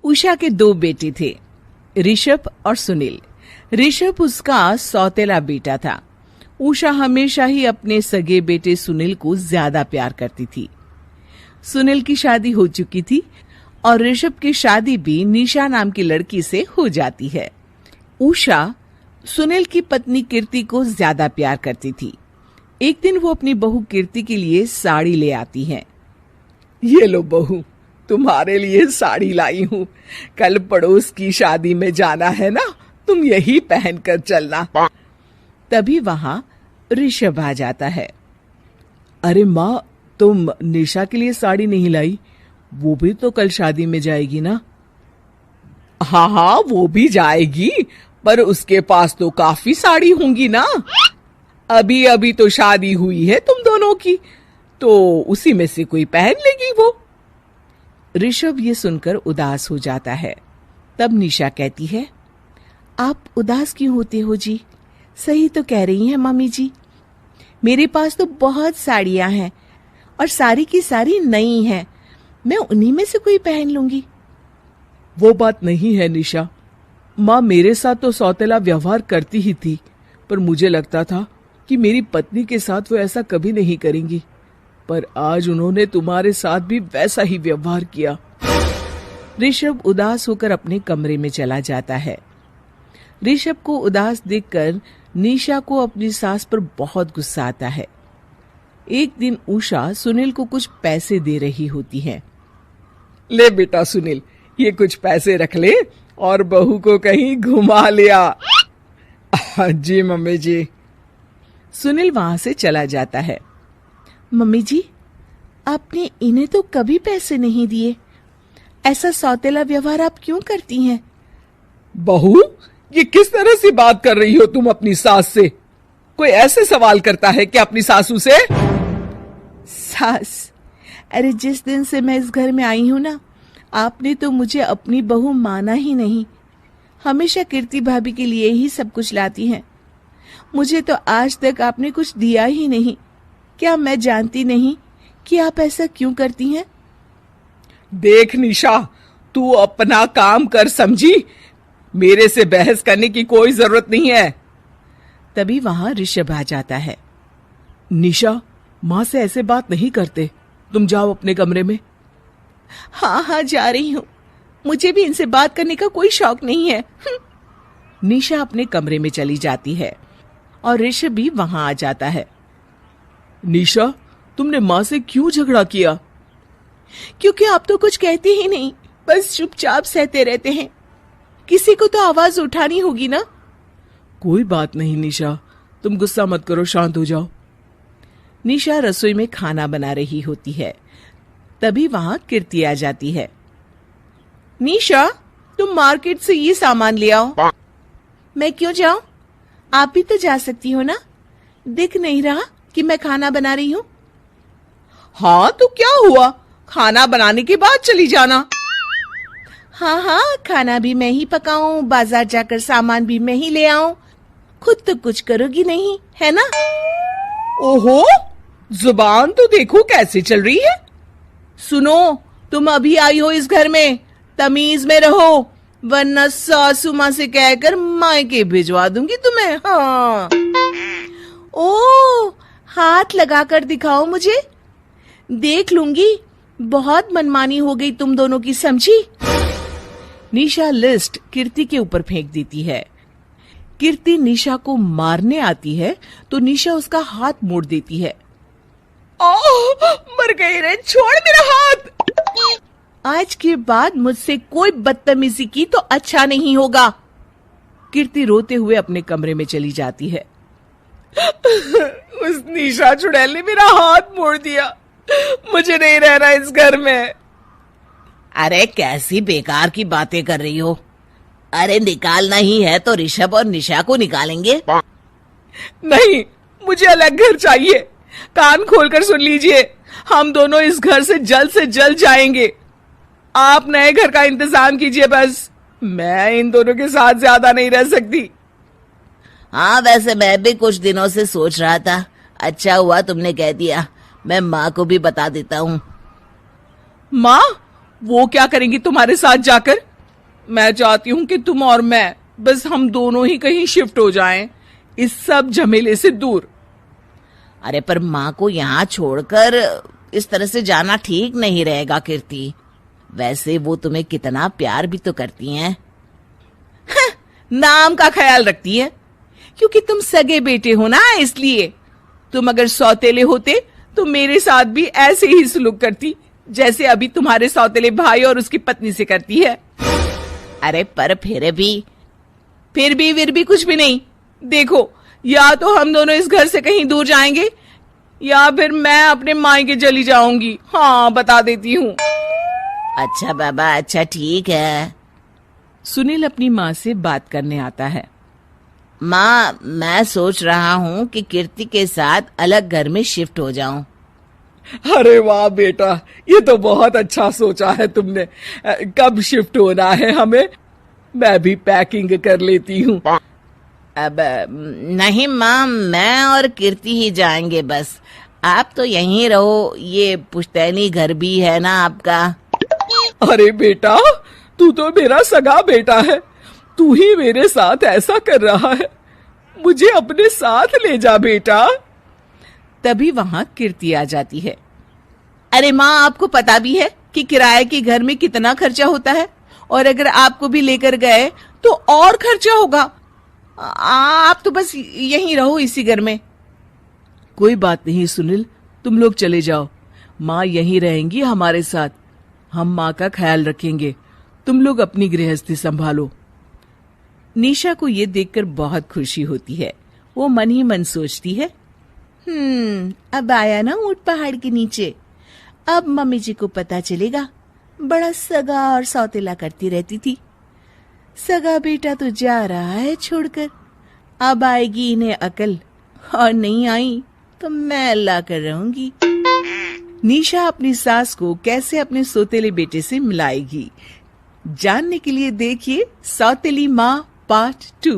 उषा के दो बेटे थे, ऋषभ और सुनील। ऋषभ उसका सौतेला बेटा था। उषा हमेशा ही अपने सगे बेटे सुनील को ज्यादा प्यार करती थी। सुनील की शादी हो चुकी थी और ऋषभ की शादी भी निशा नाम की लड़की से हो जाती है। उषा सुनील की पत्नी कीर्ति को ज्यादा प्यार करती थी। एक दिन वो अपनी बहू कीर्ति के लिए साड़ी ले आती है। ये लो बहू, तुम्हारे लिए साड़ी लाई हूँ। कल पड़ोस की शादी में जाना है ना, तुम यही पहन कर चलना। तभी वहां ऋषभ आ जाता है। अरे माँ, तुम निशा के लिए साड़ी नहीं लाई? वो भी तो कल शादी में जाएगी ना? हाँ, वो भी जाएगी, पर उसके पास तो काफी साड़ी होंगी ना। अभी अभी तो शादी हुई है तुम दोनों की, तो उसी में से कोई पहन लेगी वो। ऋषभ ये सुनकर उदास हो जाता है। तब निशा कहती है, आप उदास क्यों होते हो जी? सही तो कह रही हैं मम्मी जी। मेरे पास तो बहुत साड़ियां हैं और सारी की सारी नई हैं। मैं उन्हीं में से कोई पहन लूंगी। वो बात नहीं है निशा। माँ मेरे साथ तो सौतेला व्यवहार करती ही थी, पर मुझे लगता था कि मेरी पत्नी के साथ वो ऐसा कभी नहीं करेंगी, पर आज उन्होंने तुम्हारे साथ भी वैसा ही व्यवहार किया। ऋषभ उदास होकर अपने कमरे में चला जाता है। ऋषभ को उदास देखकर निशा को अपनी सास पर बहुत गुस्सा आता है। एक दिन उषा सुनील को कुछ पैसे दे रही होती है। ले बेटा सुनील, ये कुछ पैसे रख ले और बहू को कहीं घुमा लिया। जी मम्मी जी। सुनील वहां से चला जाता है। मम्मी जी, आपने इन्हें तो कभी पैसे नहीं दिए। ऐसा सौतेला व्यवहार आप क्यों करती हैं? बहू, ये किस तरह से बात कर रही हो तुम अपनी सास से? कोई ऐसे सवाल करता है क्या अपनी सासू से? सास? अरे जिस दिन से मैं इस घर में आई हूं ना, आपने तो मुझे अपनी बहू माना ही नहीं। हमेशा कीर्ति भाभी के लिए ही सब कुछ लाती हैं। मुझे तो आज तक आपने कुछ दिया ही नहीं। क्या मैं जानती नहीं कि आप ऐसा क्यों करती हैं? देख निशा, तू अपना काम कर, समझी? मेरे से बहस करने की कोई जरूरत नहीं है। तभी वहां ऋषभ आ जाता है। निशा, माँ से ऐसे बात नहीं करते। तुम जाओ अपने कमरे में। हाँ, जा रही हूँ। मुझे भी इनसे बात करने का कोई शौक नहीं है। निशा अपने कमरे में चली जाती है और ऋषभ भी वहां आ जाता है। निशा, तुमने माँ से क्यों झगड़ा किया? क्योंकि आप तो कुछ कहते ही नहीं, बस चुपचाप सहते रहते हैं। किसी को तो आवाज उठानी होगी ना। कोई बात नहीं निशा, तुम गुस्सा मत करो, शांत हो जाओ। निशा रसोई में खाना बना रही होती है। तभी वहां कीर्ति आ जाती है। निशा, तुम मार्केट से ये सामान ले आओ। मैं क्यों जाऊं? आप भी तो जा सकती हो ना। दिख नहीं रहा कि मैं खाना बना रही हूँ? हाँ तो क्या हुआ, खाना बनाने के बाद चली जाना। हाँ, खाना भी मैं ही पकाऊं, बाजार जाकर सामान भी मैं ही ले आऊं। खुद तो कुछ करोगी नहीं, है ना? ओहो, जुबान तो देखो कैसे चल रही है। सुनो, तुम अभी आई हो इस घर में, तमीज में रहो, वरना सासू माँ से कहकर मायके भिजवा दूंगी तुम्हें। हाँ। ओ, हाथ लगाकर दिखाओ मुझे, देख लूंगी। बहुत मनमानी हो गई तुम दोनों की, समझी? निशा लिस्ट कीर्ति के ऊपर फेंक देती है। कीर्ति निशा को मारने आती है तो निशा उसका हाथ मोड़ देती है। मर गई रे, छोड़ मेरा हाथ। आज के बाद मुझसे कोई बदतमीजी की तो अच्छा नहीं होगा। कीर्ति रोते हुए अपने कमरे में चली जाती है। उस निशा चुड़ैल ने मेरा हाथ मोड़ दिया। मुझे नहीं रहना इस घर में। अरे कैसी बेकार की बातें कर रही हो। अरे निकालना ही है तो ऋषभ और निशा को निकालेंगे। नहीं, मुझे अलग घर चाहिए। कान खोलकर सुन लीजिए, हम दोनों इस घर से जल्द जाएंगे। आप नए घर का इंतजाम कीजिए बस। मैं इन दोनों के साथ ज्यादा नहीं रह सकती। हाँ, वैसे मैं भी कुछ दिनों से सोच रहा था। अच्छा हुआ तुमने कह दिया, मैं माँ को भी बता देता हूँ। माँ? वो क्या करेंगी तुम्हारे साथ जाकर? मैं चाहती हूँ कि तुम और मैं बस हम दोनों ही कहीं शिफ्ट हो जाएं, इस सब झमेले से दूर। अरे पर माँ को यहाँ छोड़कर इस तरह से जाना ठीक नहीं रहेगा कीर्ति। वैसे वो तुम्हें कितना प्यार भी तो करती हैं। नाम का ख्याल रखती है, क्योंकि तुम सगे बेटे हो ना, इसलिए। तुम अगर सौतेले होते तो मेरे साथ भी ऐसे ही सलूक करती जैसे अभी तुम्हारे सौतेले भाई और उसकी पत्नी से करती है। अरे पर फिर भी कुछ भी नहीं। देखो, या तो हम दोनों इस घर से कहीं दूर जाएंगे या फिर मैं अपने मायके चली जाऊंगी। हाँ, बता देती हूँ। अच्छा बाबा, अच्छा ठीक है। सुनील अपनी माँ से बात करने आता है। माँ, मैं सोच रहा हूँ कि कीर्ति के साथ अलग घर में शिफ्ट हो जाऊं। अरे वाह बेटा, ये तो बहुत अच्छा सोचा है तुमने। कब शिफ्ट होना है हमें? मैं भी पैकिंग कर लेती हूँ। अब नहीं माँ, मैं और कीर्ति ही जाएंगे बस। आप तो यहीं रहो, ये पुश्तैनी घर भी है ना आपका। अरे बेटा, तू तो मेरा सगा बेटा है, तू ही मेरे साथ ऐसा कर रहा है, मुझे अपने साथ ले जा बेटा। तभी वहां कीर्ति आ जाती है। अरे माँ, आपको पता भी है कि किराए के घर में कितना खर्चा होता है, और अगर आपको भी लेकर गए तो और खर्चा होगा। आप तो बस यहीं रहो, इसी घर में। कोई बात नहीं सुनील, तुम लोग चले जाओ, माँ यहीं रहेंगी हमारे साथ। हम माँ का ख्याल रखेंगे, तुम लोग अपनी गृहस्थी संभालो। निशा को ये देखकर बहुत खुशी होती है। वो मन ही मन सोचती है, अब आया ना ऊंट पहाड़ के नीचे, अब मम्मी जी को पता चलेगा बड़ा सगा और सौतेला करती रहती थी। सगा बेटा तो जा रहा है छोड़कर, अब आएगी इन्हें अकल, और नहीं आई तो मैं ला कर रहूंगी। निशा अपनी सास को कैसे अपने सौतेले बेटे से मिलाएगी, जानने के लिए देखिए सौतेली माँ पार्ट 2।